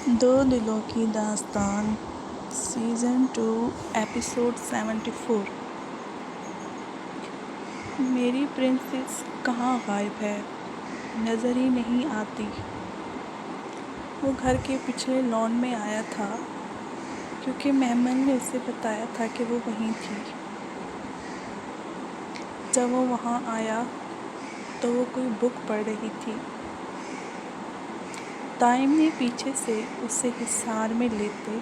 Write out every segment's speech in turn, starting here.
دو دلوں کی داستان سیزن 2 ایپیسوڈ 74۔ میری پرنسس کہاں غائب ہے، نظر ہی نہیں آتی۔ وہ گھر کے پچھلے لان میں آیا تھا کیونکہ مہمان نے اسے بتایا تھا کہ وہ وہیں تھی۔ جب وہ وہاں آیا تو وہ کوئی بک پڑھ رہی تھی۔ دائم نے پیچھے سے اسے حصار میں لیتے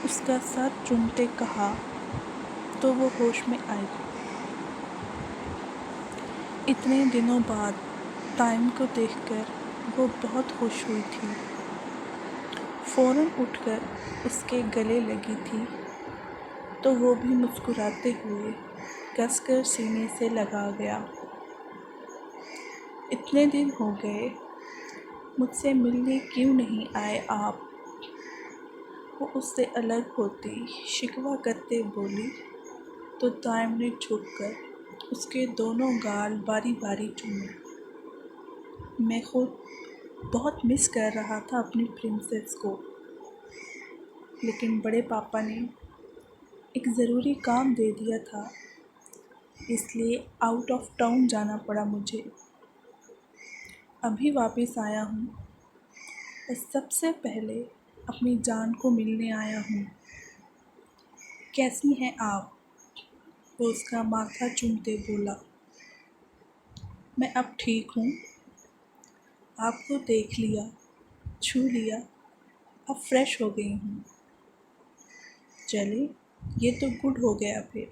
اس کا سر چومتے کہا تو وہ ہوش میں آئی۔ اتنے دنوں بعد دائم کو دیکھ کر وہ بہت خوش ہوئی تھی۔ فوراً اٹھ کر اس کے گلے لگی تھی تو وہ بھی مسکراتے ہوئے کس کر سینے سے لگا گیا۔ اتنے دن ہو گئے، مجھ سے ملنے کیوں نہیں آئے آپ؟ وہ اس سے الگ ہوتی شکوہ کرتے بولی تو دائم نے جھک کر اس کے دونوں گال باری باری چومے۔ میں خود بہت مس کر رہا تھا اپنی پرنسس کو، لیکن بڑے پاپا نے ایک ضروری کام دے دیا تھا، اس لیے آؤٹ آف ٹاؤن جانا پڑا مجھے۔ ابھی واپس آیا ہوں اور سب سے پہلے اپنی جان کو ملنے آیا ہوں۔ کیسی ہیں آپ؟ وہ اس کا ماتھا چومتے بولا۔ میں اب ٹھیک ہوں، آپ کو دیکھ لیا، چھو لیا، اب فریش ہو گئی ہوں۔ چلے یہ تو گڈ ہو گیا پھر۔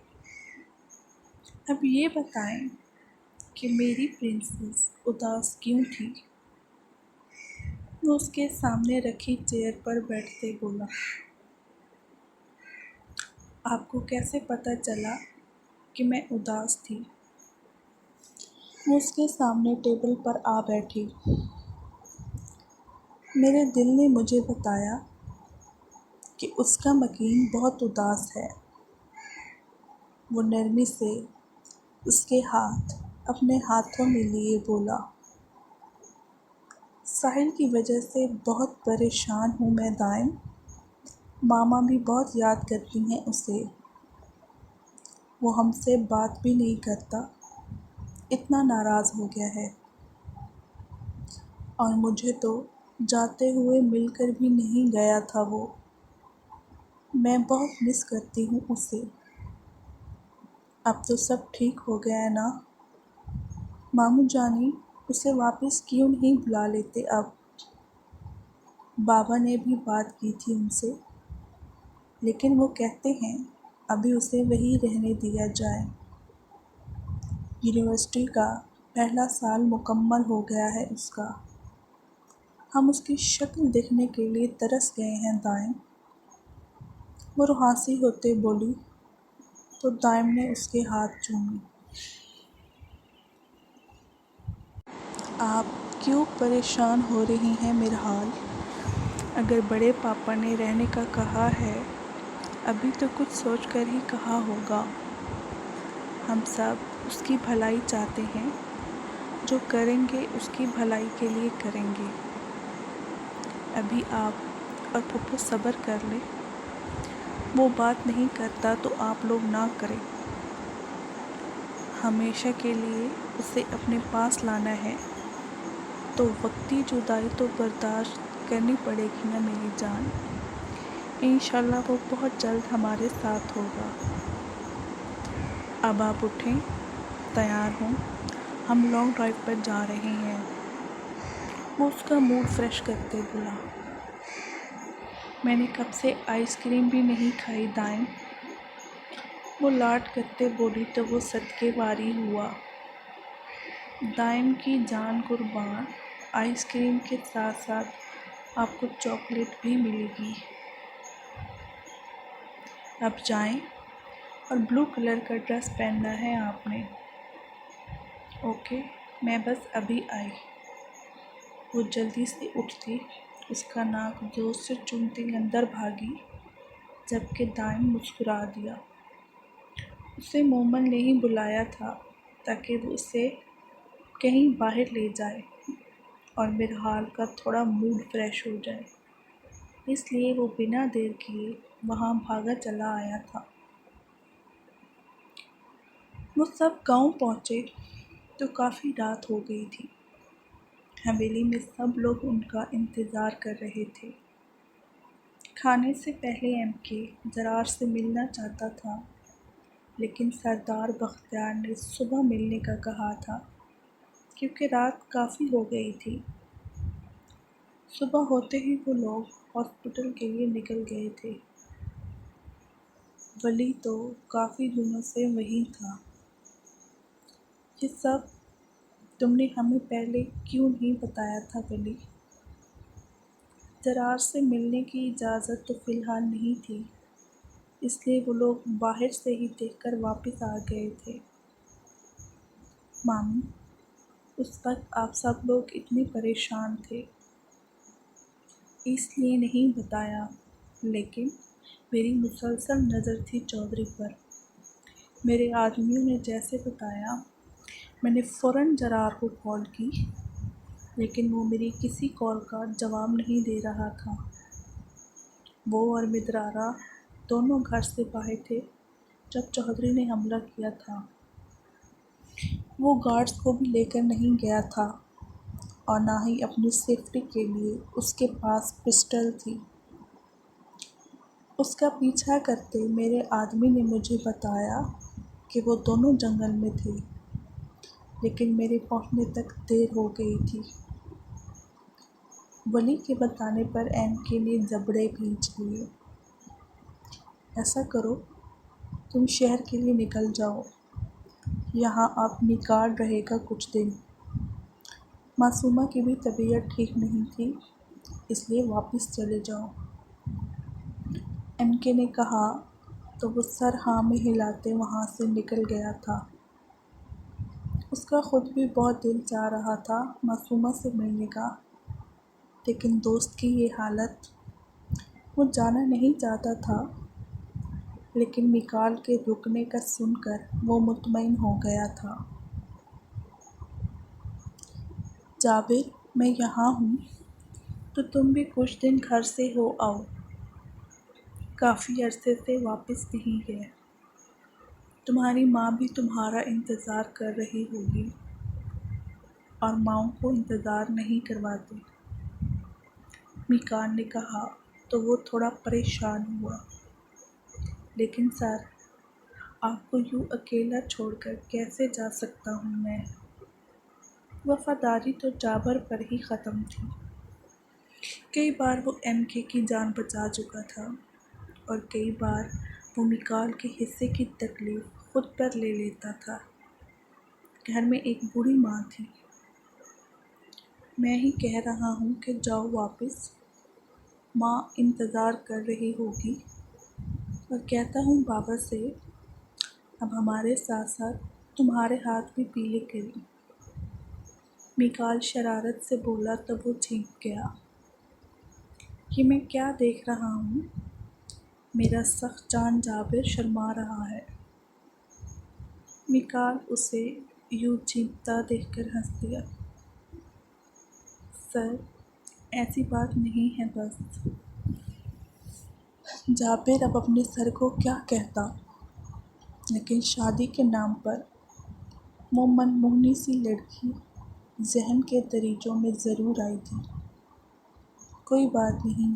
اب یہ بتائیں کہ میری پرنسس اداس کیوں تھی؟ وہ اس کے سامنے رکھی چیئر پر بیٹھتے بولا۔ آپ کو کیسے پتہ چلا کہ میں اداس تھی؟ وہ اس کے سامنے ٹیبل پر آ بیٹھی۔ میرے دل نے مجھے بتایا کہ اس کا مکین بہت اداس ہے۔ وہ نرمی سے اس کے ہاتھ اپنے ہاتھوں میں لیے بولا۔ ساحل کی وجہ سے بہت پریشان ہوں میں دائم، ماما بھی بہت یاد کرتی ہیں اسے۔ وہ ہم سے بات بھی نہیں کرتا، اتنا ناراض ہو گیا ہے، اور مجھے تو جاتے ہوئے مل کر بھی نہیں گیا تھا وہ۔ میں بہت مس کرتی ہوں اسے۔ اب تو سب ٹھیک ہو گیا نا؟ ماموں جانی اسے واپس کیوں نہیں بلا لیتے اب؟ بابا نے بھی بات کی تھی ان سے، لیکن وہ کہتے ہیں ابھی اسے وہی رہنے دیا جائے۔ یونیورسٹی کا پہلا سال مکمل ہو گیا ہے اس کا۔ ہم اس کی شکل دیکھنے کے لیے ترس گئے ہیں دائم، وہ روحانسی ہوتے بولی تو دائم نے اس کے ہاتھ چومے۔ آپ کیوں پریشان ہو رہی ہیں مرحال؟ اگر بڑے پاپا نے رہنے کا کہا ہے، ابھی تو کچھ سوچ کر ہی کہا ہوگا۔ ہم سب اس کی بھلائی چاہتے ہیں، جو کریں گے اس کی بھلائی کے لیے کریں گے۔ ابھی آپ اور پھپھو صبر کر لیں، وہ بات نہیں کرتا تو آپ لوگ نہ کریں۔ ہمیشہ کے لیے اسے اپنے پاس لانا ہے تو وقتی جدائی تو برداشت کرنی پڑے گی نا میری جان۔ انشاءاللہ وہ بہت جلد ہمارے ساتھ ہوگا۔ اب آپ اٹھیں، تیار ہوں، ہم لانگ ڈرائیو پر جا رہے ہیں۔ وہ اس کا موڈ فریش کرتے بولا۔ میں نے کب سے آئس کریم بھی نہیں کھائی دائم، وہ لاڈ کرتے بولی تو وہ صدقے واری ہوا۔ دائم کی جان قربان، آئس کریم کے ساتھ ساتھ آپ کو چاکلیٹ بھی ملے گی۔ اب جائیں، اور بلو کلر کا ڈریس پہننا ہے آپ نے۔ اوکے، میں بس ابھی آئی۔ وہ جلدی سے اٹھتی اس کا ناک زور سے چومتی اندر بھاگی، جبکہ دائم مسکرا دیا۔ اسے مومن نے ہی بلایا تھا تاکہ وہ اسے کہیں باہر لے جائے اور مرحال کا تھوڑا موڈ فریش ہو جائے۔ اس لیے وہ بنا دیر کیے وہاں بھاگا چلا آیا تھا۔ وہ سب گاؤں پہنچے تو کافی رات ہو گئی تھی۔ حویلی میں سب لوگ ان کا انتظار کر رہے تھے۔ کھانے سے پہلے ایم کے ضرار سے ملنا چاہتا تھا، لیکن سردار بختیار نے صبح ملنے کا کہا تھا کیونکہ رات کافی ہو گئی تھی۔ صبح ہوتے ہی وہ لوگ ہاسپٹل کے لیے نکل گئے تھے۔ ولی تو کافی دنوں سے وہیں تھا۔ یہ سب تم نے ہمیں پہلے کیوں نہیں بتایا تھا ولی؟ ضرار سے ملنے کی اجازت تو فی الحال نہیں تھی، اس لیے وہ لوگ باہر سے ہی دیکھ کر واپس آ گئے تھے۔ ماموں، اس وقت آپ سب لوگ اتنے پریشان تھے، اس لیے نہیں بتایا، لیکن میری مسلسل نظر تھی چودھری پر۔ میرے آدمیوں نے جیسے بتایا، میں نے فوراً ضرار کو کال کی، لیکن وہ میری کسی کال کا جواب نہیں دے رہا تھا۔ وہ اور مدرارہ دونوں گھر سے باہر تھے جب چودھری نے حملہ کیا تھا۔ وہ گارڈز کو بھی لے کر نہیں گیا تھا اور نہ ہی اپنی سیفٹی کے لیے اس کے پاس پسٹل تھی۔ اس کا پیچھا کرتے میرے آدمی نے مجھے بتایا کہ وہ دونوں جنگل میں تھے، لیکن میرے پہنچنے تک دیر ہو گئی تھی۔ ولی کے بتانے پر ایم کے نے جبڑے بھیج دیے۔ ایسا کرو، تم شہر کے لیے نکل جاؤ، یہاں اب میکال رہے گا کچھ دن۔ معصومہ کی بھی طبیعت ٹھیک نہیں تھی، اس لیے واپس چلے جاؤ۔ ایم کے نے کہا تو وہ سر ہاں میں ہلاتے وہاں سے نکل گیا تھا۔ اس کا خود بھی بہت دل چاہ رہا تھا معصومہ سے ملنے کا، لیکن دوست کی یہ حالت، وہ جانا نہیں چاہتا تھا، لیکن میکال کے رکنے کا سن کر وہ مطمئن ہو گیا تھا۔ جابر، میں یہاں ہوں تو تم بھی کچھ دن گھر سے ہو آؤ۔ کافی عرصے سے واپس نہیں گئے۔ تمہاری ماں بھی تمہارا انتظار کر رہی ہوگی، اور ماؤں کو انتظار نہیں کرواتے۔ میکال نے کہا تو وہ تھوڑا پریشان ہوا۔ لیکن سر، آپ کو یوں اکیلا چھوڑ کر کیسے جا سکتا ہوں میں؟ وفاداری تو جابر پر ہی ختم تھی۔ کئی بار وہ ایم کے کی جان بچا چکا تھا، اور کئی بار وہ میکال کے حصے کی تکلیف خود پر لے لیتا تھا۔ گھر میں ایک بوڑھی ماں تھی۔ میں ہی کہہ رہا ہوں کہ جاؤ واپس، ماں انتظار کر رہی ہوگی، اور کہتا ہوں بابا سے اب ہمارے ساتھ ساتھ تمہارے ہاتھ بھی پیلے کریں۔ میکال شرارت سے بولا تو وہ چینک گیا۔ یہ میں کیا دیکھ رہا ہوں؟ میرا سخت جان جابر شرما رہا ہے۔ میکال اسے یوں چینکتا دیکھ کر ہنس دیا۔ سر، ایسی بات نہیں ہے بس۔ جابر اب اپنے سر کو کیا کہتا، لیکن شادی کے نام پر وہ منموہنی سی لڑکی ذہن کے دریچوں میں ضرور آئی تھی۔ کوئی بات نہیں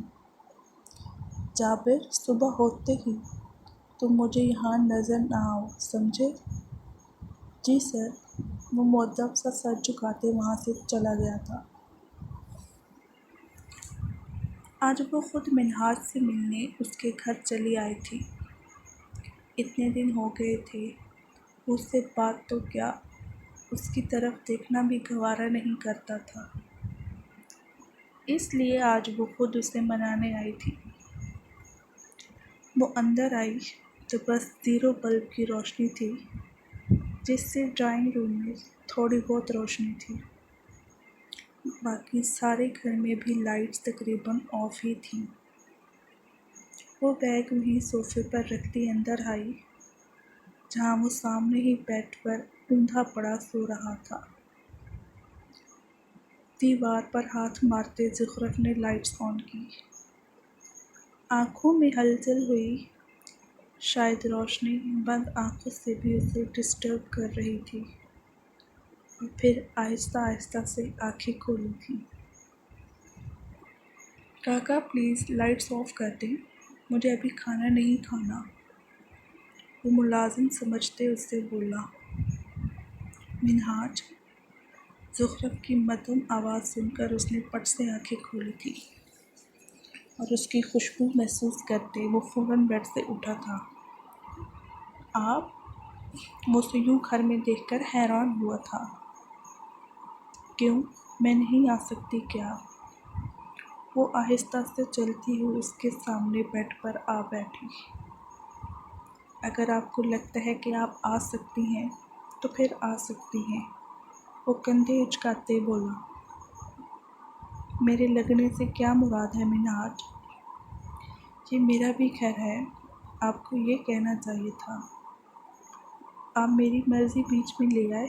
جابر، صبح ہوتے ہی تم مجھے یہاں نظر نہ آؤ، سمجھے؟ جی سر۔ وہ مؤدب سا سر جھکاتے وہاں سے چلا گیا تھا۔ آج وہ خود منہاج سے ملنے اس کے گھر چلی آئی تھی۔ اتنے دن ہو گئے تھے، اس سے بات تو کیا، اس کی طرف دیکھنا بھی گوارا نہیں کرتا تھا، اس لیے آج وہ خود اسے منانے آئی تھی۔ وہ اندر آئی تو بس زیرو بلب کی روشنی تھی، جس سے ڈرائنگ روم میں تھوڑی بہت روشنی تھی، باقی سارے گھر میں بھی لائٹس تقریباً آف ہی تھیں۔ وہ بیگ وہیں صوفے پر رکھتی اندر آئی، جہاں وہ سامنے ہی بیڈ پر اوندھا پڑا سو رہا تھا۔ دیوار پر ہاتھ مارتے زخرف نے لائٹس آن کی۔ آنکھوں میں ہلچل ہوئی، شاید روشنی بند آنکھوں سے بھی اسے ڈسٹرب کر رہی تھی، اور پھر آہستہ آہستہ سے آنکھیں کھولی تھی۔ کاکا پلیز لائٹس آف کر دیں، مجھے ابھی کھانا نہیں کھانا، وہ ملازم سمجھتے اس سے بولا۔ منہاج، زخرف کی مدھم آواز سن کر اس نے پٹ سے آنکھیں کھولی تھی، اور اس کی خوشبو محسوس کرتے وہ فوراً بیڈ سے اٹھا تھا۔ آپ؟ وہ اسے یوں گھر میں دیکھ کر حیران ہوا تھا۔ کیوں، میں نہیں آ سکتی کیا؟ وہ آہستہ سے چلتی ہوئی اس کے سامنے بیڈ پر آ بیٹھی۔ اگر آپ کو لگتا ہے کہ آپ آ سکتی ہیں تو پھر آ سکتی ہیں، وہ کندھے اچکاتے بولا۔ میرے لگنے سے کیا مراد ہے منہاج؟ یہ میرا بھی گھر ہے، آپ کو یہ کہنا چاہیے تھا۔ آپ میری مرضی بیچ میں لے آئے۔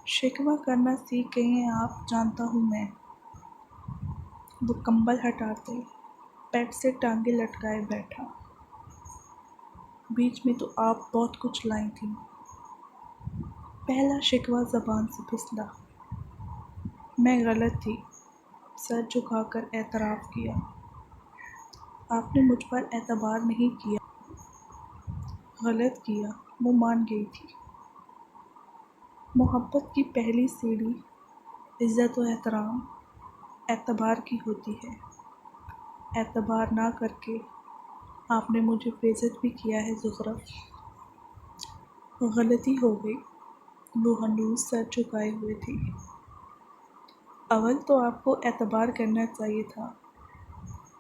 شکوہ کرنا سیکھ گئی ہیں آپ، جانتا ہوں میں۔ وہ کمبل ہٹاتے بیڈ سے ٹانگیں لٹکائے بیٹھا۔ بیچ میں تو آپ بہت کچھ لائی تھیں۔ پہلا شکوہ زبان سے پھسلا۔ میں غلط تھی، سر جھکا کر اعتراف کیا۔ آپ نے مجھ پر اعتبار نہیں کیا۔ غلط کیا، وہ مان گئی تھی۔ محبت کی پہلی سیڑھی عزت و احترام، اعتبار کی ہوتی ہے۔ اعتبار نہ کر کے آپ نے مجھے بےعزت بھی کیا ہے زخرف۔ غلطی ہو گئی، وہ ہنوز سر جھکائے ہوئے تھی۔ اول تو آپ کو اعتبار کرنا چاہیے تھا۔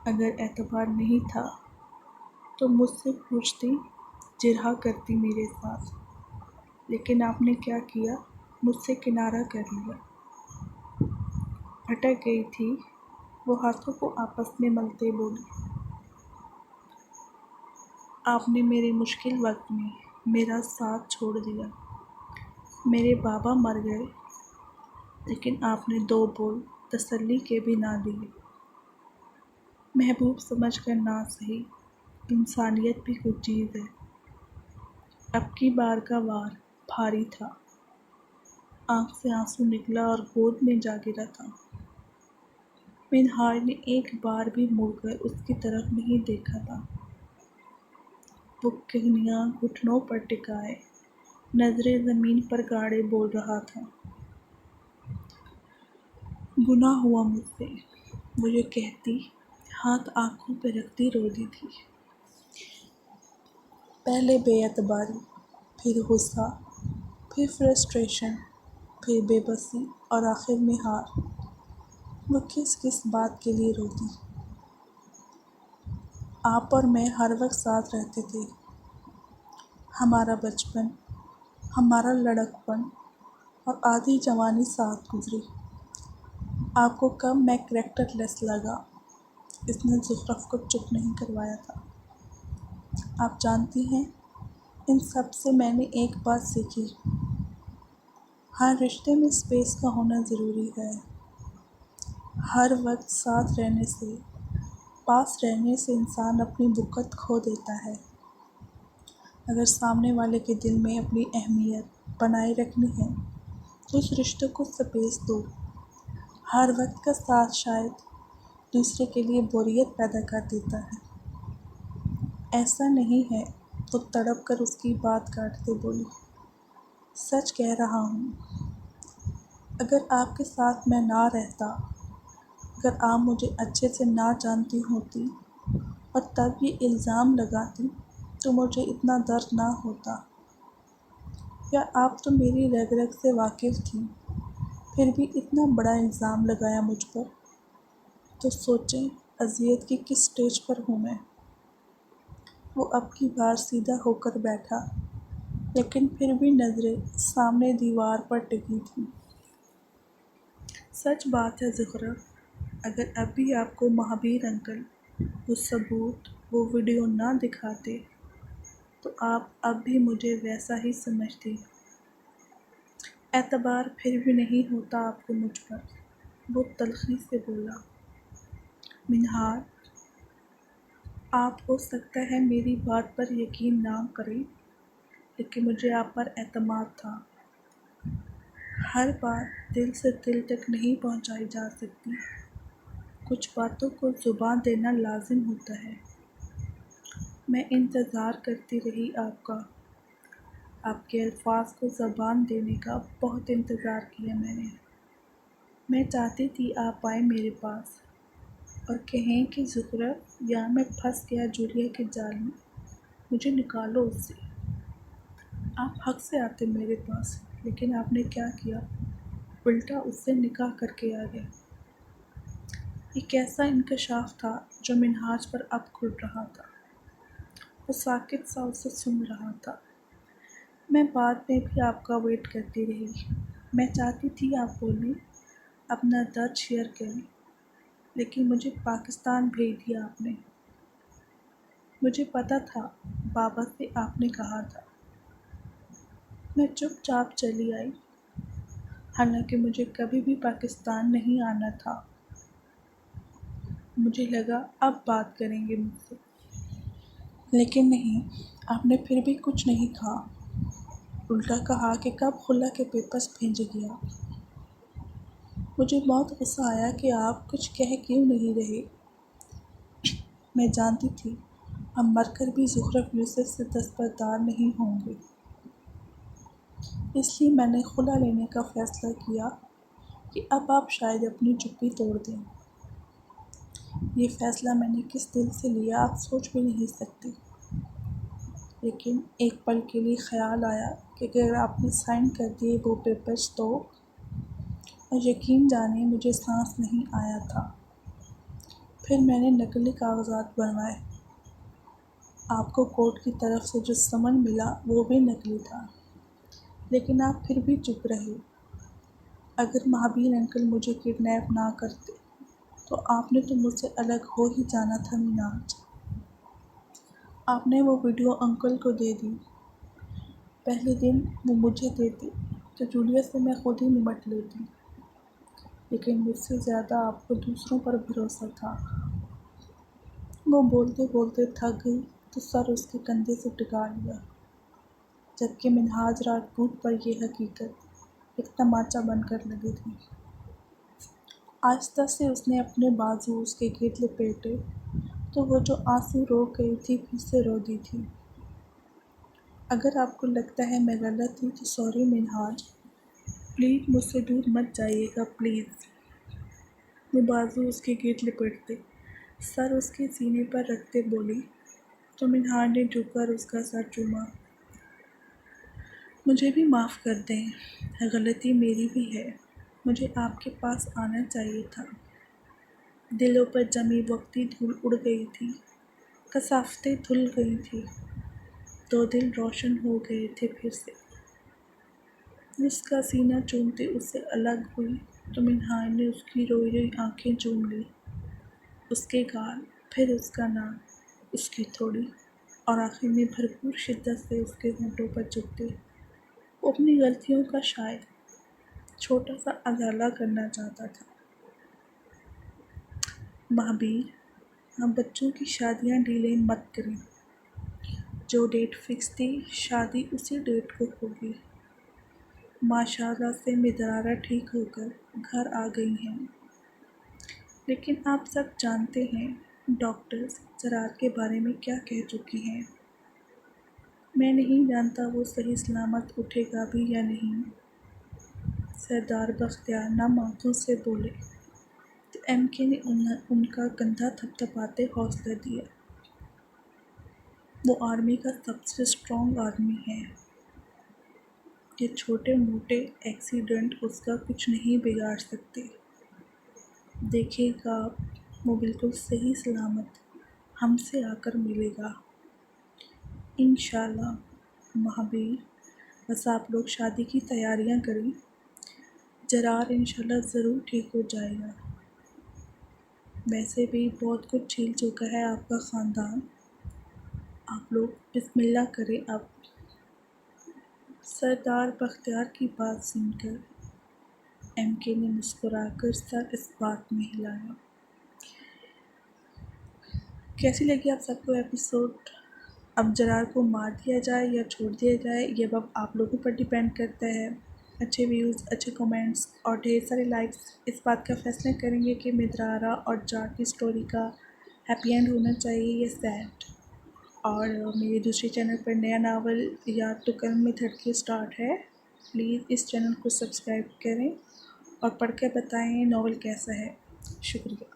اگر اعتبار نہیں تھا تو مجھ سے پوچھتی، جرحا کرتی میرے ساتھ، لیکن آپ نے کیا کیا، مجھ سے کنارہ کر لیا۔ بھٹک گئی تھی، وہ ہاتھوں کو آپس میں ملتے بولی۔ آپ نے میرے مشکل وقت میں میرا ساتھ چھوڑ دیا۔ میرے بابا مر گئے، لیکن آپ نے دو بول تسلی کے بھی نہ دیے۔ محبوب سمجھ کر نہ سہی، انسانیت بھی کچھ چیز ہے۔ اب کی بار کا وار بھاری تھا، آنکھ سے آنسو نکلا اور گود میں جا گرا تھا۔ منہاج نے ایک بار بھی مڑ کر اس کی طرف نہیں دیکھا تھا۔ وہ کنیاں گھٹنوں پر ٹکائے، نظریں زمین پر گاڑے بول رہا تھا۔ گناہ ہوا مجھ سے، وہ یہ کہتی ہاتھ آنکھوں پہ رکھتی روتی تھی۔ پہلے بے اعتباری، پھر غصہ، پھر فرسٹریشن، پھر بے بسی اور آخر میں ہار۔ وہ کس کس بات کے لیے روتی؟ آپ اور میں ہر وقت ساتھ رہتے تھے، ہمارا بچپن، ہمارا لڑکپن اور آدھی جوانی ساتھ گزری۔ آپ کو کب میں کریکٹر لیس لگا؟ اس نے زخرف کو چپ نہیں کروایا تھا۔ آپ جانتی ہیں، ان سب سے میں نے ایک بات سیکھی، ہر رشتے میں اسپیس کا ہونا ضروری ہے۔ ہر وقت ساتھ رہنے سے، پاس رہنے سے انسان اپنی وقت کھو دیتا ہے۔ اگر سامنے والے کے دل میں اپنی اہمیت بنائے رکھنی ہے تو اس رشتے کو اسپیس دو۔ ہر وقت کا ساتھ شاید دوسرے کے لیے بوریت پیدا کر دیتا ہے۔ ایسا نہیں ہے، وہ تڑپ کر اس کی بات کاٹتے بولی۔ سچ کہہ رہا ہوں، اگر آپ کے ساتھ میں نہ رہتا، اگر آپ مجھے اچھے سے نہ جانتی ہوتی اور تب یہ الزام لگاتی تو مجھے اتنا درد نہ ہوتا۔ یا آپ تو میری رگ رگ سے واقف تھیں، پھر بھی اتنا بڑا الزام لگایا مجھ پر، تو سوچیں اذیت کی کس سٹیج پر ہوں میں۔ وہ اب کی بار سیدھا ہو کر بیٹھا، لیکن پھر بھی نظریں سامنے دیوار پر ٹکی تھیں۔ سچ بات ہے زخرف، اگر اب بھی آپ کو مہابیر انکل وہ ثبوت، وہ ویڈیو نہ دکھاتے تو آپ اب بھی مجھے ویسا ہی سمجھتی۔ اعتبار پھر بھی نہیں ہوتا آپ کو مجھ پر، وہ تلخی سے بولا۔ منہار، آپ ہو سکتا ہے میری بات پر یقین نہ کریں، لیکن مجھے آپ پر اعتماد تھا۔ ہر بات دل سے دل تک نہیں پہنچائی جا سکتی، کچھ باتوں کو زبان دینا لازم ہوتا ہے۔ میں انتظار کرتی رہی آپ کا، آپ کے الفاظ کو زبان دینے کا بہت انتظار کیا میں نے۔ میں چاہتی تھی آپ آئیں میرے پاس اور کہیں کہ زخرف، یا میں پھنس گیا جولیا کے جال میں، مجھے نکالو اس سے۔ آپ حق سے آتے میرے پاس، لیکن آپ نے کیا کیا؟ الٹا اس سے نکاح کر کے آ گئے۔ یہ کیسا انکشاف تھا جو منہاج پر اب کھل رہا تھا۔ وہ ساکت سا اسے سن رہا تھا۔ میں بعد میں بھی آپ کا ویٹ کرتی رہی۔ میں چاہتی تھی آپ بولیں، اپنا درد شیئر کریں، لیکن مجھے پاکستان بھیج دیا آپ نے۔ مجھے پتہ تھا بابا سے آپ نے کہا تھا۔ میں چپ چاپ چلی آئی، حالانکہ مجھے کبھی بھی پاکستان نہیں آنا تھا۔ مجھے لگا اب بات کریں گے مجھ سے، لیکن نہیں، آپ نے پھر بھی کچھ نہیں کہا۔ الٹا کہا کہ کب خلا کے پیپرز بھیجے گیا۔ مجھے بہت غصہ آیا کہ آپ کچھ کہہ کیوں نہیں رہے۔ میں جانتی تھی ہم مر کر بھی زخرف یوسف سے دستبردار نہیں ہوں گے، اس لیے میں نے خلا لینے کا فیصلہ کیا کہ اب آپ شاید اپنی چپی توڑ دیں۔ یہ فیصلہ میں نے کس دل سے لیا آپ سوچ بھی نہیں سکتے، لیکن ایک پل کے لیے خیال آیا کہ اگر آپ نے سائن کر دیے وہ پیپرز تو، اور یقین جانیں مجھے سانس نہیں آیا تھا۔ پھر میں نے نقلی کاغذات بنوائے۔ آپ کو کورٹ کی طرف سے جو سمن ملا وہ بھی نقلی تھا، لیکن آپ پھر بھی چپ رہے۔ اگر مہابیر انکل مجھے کڈنیپ نہ کرتے تو آپ نے تو مجھ سے الگ ہو ہی جانا تھا مناج۔ آپ نے وہ ویڈیو انکل کو دے دی۔ پہلے دن وہ مجھے دیتے تو جولیا سے میں خود ہی نمٹ لیتی، لیکن مجھ سے زیادہ آپ کو دوسروں پر بھروسہ تھا۔ وہ بولتے بولتے تھک گئی تو سر اس کے کندھے سے ٹکا لیا، جبکہ منہاج راجپوت پر یہ حقیقت ایک تماچا بن کر لگی تھی۔ آہستہ سے اس نے اپنے بازو اس کے گرد لپیٹے تو وہ جو آنسو روک گئی تھی پھر سے رو دی تھی۔ اگر آپ کو لگتا ہے میں غلط تھی تو سوری منہاج، پلیز مجھ سے دور مت جائیے گا پلیز۔ وہ بازو اس کے گرد لپیٹتے، سر اس کے سینے پر رکھتے بولی تو منہاج نے جھک کر اس کا سر چوما۔ مجھے بھی معاف کر دیں، غلطی میری بھی ہے، مجھے آپ کے پاس آنا چاہیے تھا۔ دلوں پر جمی وقتی دھول اڑ گئی تھی، کثافتیں دھل گئی تھیں، دو دل روشن ہو گئے تھے پھر سے۔ اس کا سینہ چومتے اس سے الگ ہوئی تو منہاج نے اس کی روئی روئی آنکھیں چوم لی، اس کے گال، پھر اس کا ناک، اس کی تھوڑی، اور آخر میں بھرپور شدت سے اس کے ہونٹوں پر چپتے۔ وہ اپنی غلطیوں کا شاید چھوٹا سا ازالہ کرنا چاہتا تھا۔ مہابیر، ہم بچوں کی شادیاں ڈیلے مت کریں، جو ڈیٹ فکس تھی شادی اسی ڈیٹ کو ہوگی۔ ماشاءاللہ سے مدرارہ ٹھیک ہو کر گھر آ گئی ہیں، لیکن آپ سب جانتے ہیں ڈاکٹرز جرار کے بارے میں کیا کہہ چکی ہیں۔ میں نہیں جانتا وہ صحیح سلامت اٹھے گا بھی یا نہیں۔ سردار بختیار نم آنکھوں سے بولے تو ایم کے نے ان کا کندھا تھپتھپاتے حوصلہ دیا۔ وہ آرمی کا سب سے اسٹرانگ آدمی ہے، یہ چھوٹے موٹے ایکسیڈنٹ اس کا کچھ نہیں بگاڑ سکتے۔ دیکھے گا وہ بالکل صحیح سلامت ہم سے آ کر ملے گا، انشاءاللہ۔ مہابیر، بس آپ لوگ شادی کی تیاریاں کریں، جرار انشاءاللہ ضرور ٹھیک ہو جائے گا۔ ویسے بھی بہت کچھ جھیل چکا ہے آپ کا خاندان، آپ لوگ بسم اللہ کریں اب۔ سردار بختیار کی بات سن کر ایم کے نے مسکرا کر سر اس بات میں ہلایا کیسی لگی آپ سب کو ایپیسوڈ؟ اب جرار کو مار دیا جائے یا چھوڑ دیا جائے، یہ اب آپ لوگوں پر ڈیپینڈ کرتا ہے۔ اچھے ویوز، اچھے کومنٹس اور ڈھیر سارے لائکس اس بات کا فیصلہ کریں گے کہ مدرارہ اور جار کی سٹوری کا ہیپی اینڈ ہونا چاہیے یا سیڈ۔ اور میرے دوسرے چینل پر نیا ناول یا تکل میں دھڑکے اسٹارٹ ہے، پلیز اس چینل کو سبسکرائب کریں اور پڑھ کر بتائیں ناول کیسا ہے۔ شکریہ۔